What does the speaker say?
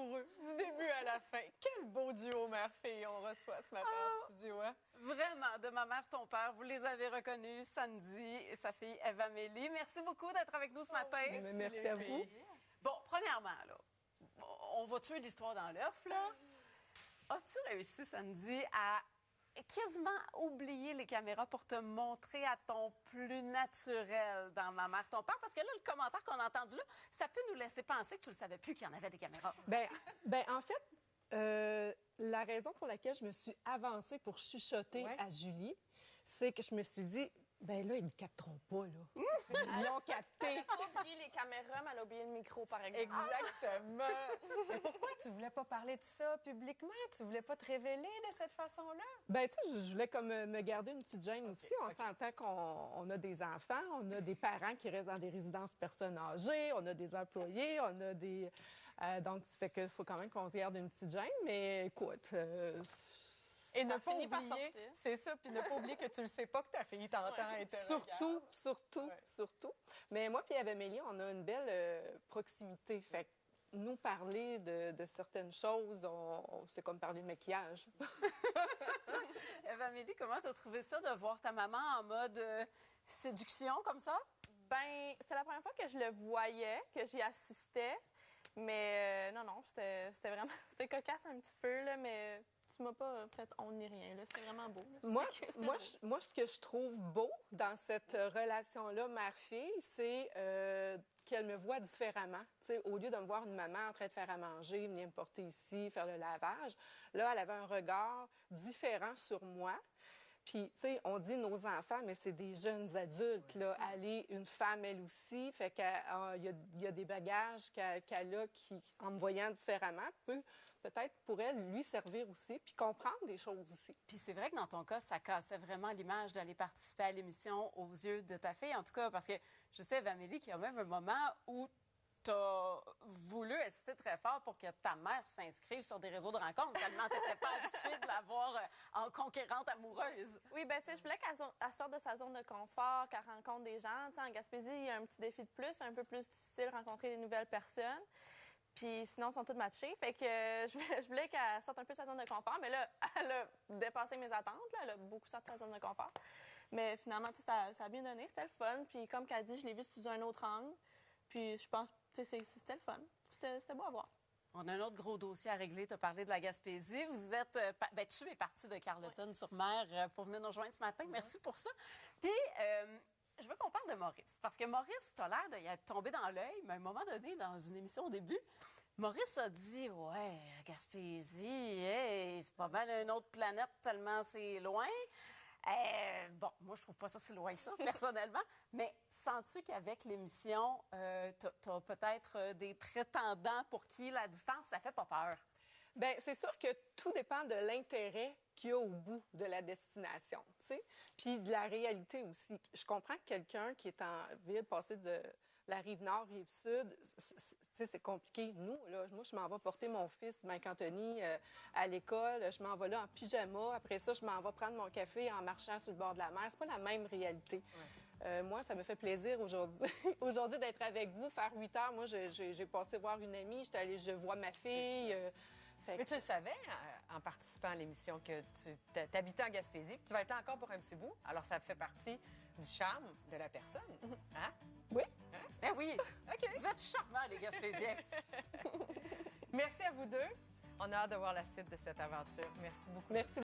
savoureux, du début à la fin. Quel beau duo mère-fille on reçoit ce matin en studio, hein? Vraiment, de ma mère, ton père, vous les avez reconnus, Sandy et sa fille Eva-Mélie. Merci beaucoup d'être avec nous ce matin. Merci à vous. Bon, premièrement, là, on va tuer l'histoire dans l'œuf, là. As-tu réussi, Sandy, à quasiment oublier les caméras pour te montrer à ton plus naturel dans ma mère, ton père? Parce que là, le commentaire qu'on a entendu là, ça peut nous laisser penser que tu ne savais plus qu'il y en avait des caméras. Ben en fait, la raison pour laquelle je me suis avancée pour chuchoter à Julie, c'est que je me suis dit, ben là, ils ne capteront pas, là. Ils l'ont capté. Elle n'a pas oublié les caméras, mais elle a oublié le micro, par exemple. Exactement. Mais pourquoi tu voulais pas parler de ça publiquement? Tu voulais pas te révéler de cette façon-là? Ben tu sais, je voulais comme me garder une petite gêne aussi. On s'entend qu'on a des enfants, on a des parents qui restent dans des résidences personnes âgées, on a des employés, on a des... donc, ça fait qu'il faut quand même qu'on se garde une petite gêne. Mais écoute... Et ne pas finit par oublier, sortir. c'est ça, puis ne pas oublier que tu le sais pas que ta fille t'entend et te regarde. Surtout. Mais moi puis Eva-Mélie, on a une belle proximité. Fait que nous parler de certaines choses, c'est comme parler de maquillage. Eva-Mélie, comment tu as trouvé ça de voir ta maman en mode séduction comme ça? Ben, c'était la première fois que je le voyais, que j'y assistais. Mais non, c'était vraiment... C'était cocasse un petit peu, là, mais... Tu m'as pas fait on ni rien, là. C'était vraiment beau. Là. Moi, ce que je trouve beau dans cette relation-là, mère-fille, c'est qu'elle me voit différemment. T'sais, au lieu de me voir une maman en train de faire à manger, venir me porter ici, faire le lavage, là, elle avait un regard différent sur moi. Puis, tu sais, on dit nos enfants, mais c'est des jeunes adultes, là. Elle est une femme, elle aussi. Fait qu'il y a des bagages qu'elle a qui, en me voyant différemment, peut-être pour elle, lui servir aussi, puis comprendre des choses aussi. Puis c'est vrai que dans ton cas, ça cassait vraiment l'image d'aller participer à l'émission aux yeux de ta fille, en tout cas, parce que je sais, Eva-Mélie, qu'il y a même un moment où tu as voulu insister très fort pour que ta mère s'inscrive sur des réseaux de rencontres, tellement tu n'étais pas habituée de la voir en conquérante amoureuse. Oui, ben tu sais, je voulais qu'elle sorte de sa zone de confort, qu'elle rencontre des gens. Tu sais, en Gaspésie, il y a un petit défi de plus, un peu plus difficile de rencontrer des nouvelles personnes. Puis sinon, ils sont toutes matchées. Fait que je voulais qu'elle sorte un peu de sa zone de confort. Mais là, elle a dépassé mes attentes. Là. Elle a beaucoup sorti de sa zone de confort. Mais finalement, tu sais, ça a bien donné. C'était le fun. Puis comme qu'elle dit, je l'ai vu sous un autre angle. Puis je pense, tu sais, c'était le fun. C'était beau à voir. On a un autre gros dossier à régler. Tu as parlé de la Gaspésie. Vous êtes... tu es partie de Carleton-sur-Mer pour venir nous rejoindre ce matin. Merci pour ça. Puis... je veux qu'on parle de Maurice, parce que Maurice, tu as l'air d'y être tombé dans l'œil, mais à un moment donné, dans une émission au début, Maurice a dit « Ouais, Gaspésie, hey, c'est pas mal une autre planète tellement c'est loin. » Bon, moi, je trouve pas ça si loin que ça, personnellement. Mais sens-tu qu'avec l'émission, t'as peut-être des prétendants pour qui la distance, ça fait pas peur? Bien, c'est sûr que tout dépend de l'intérêt qu'il y a au bout de la destination, tu sais, puis de la réalité aussi. Je comprends que quelqu'un qui est en ville, passer de la rive nord, rive sud, tu sais, c'est compliqué. Nous, là, moi, je m'en vais porter mon fils, Mike Anthony, à l'école. Je m'en vais là en pyjama. Après ça, je m'en vais prendre mon café en marchant sur le bord de la mer. C'est pas la même réalité. Ouais. Moi, ça me fait plaisir aujourd'hui d'être avec vous, faire 8 heures. Moi, j'ai passé voir une amie. Je vois ma fille. Mais tu le savais, en participant à l'émission, que tu t'habitais en Gaspésie, puis tu vas être là encore pour un petit bout. Alors, ça fait partie du charme de la personne. Hein? Oui. Hein? Ben oui. OK. Vous êtes charmants, les Gaspésiens. Merci à vous deux. On a hâte de voir la suite de cette aventure. Merci beaucoup. Merci.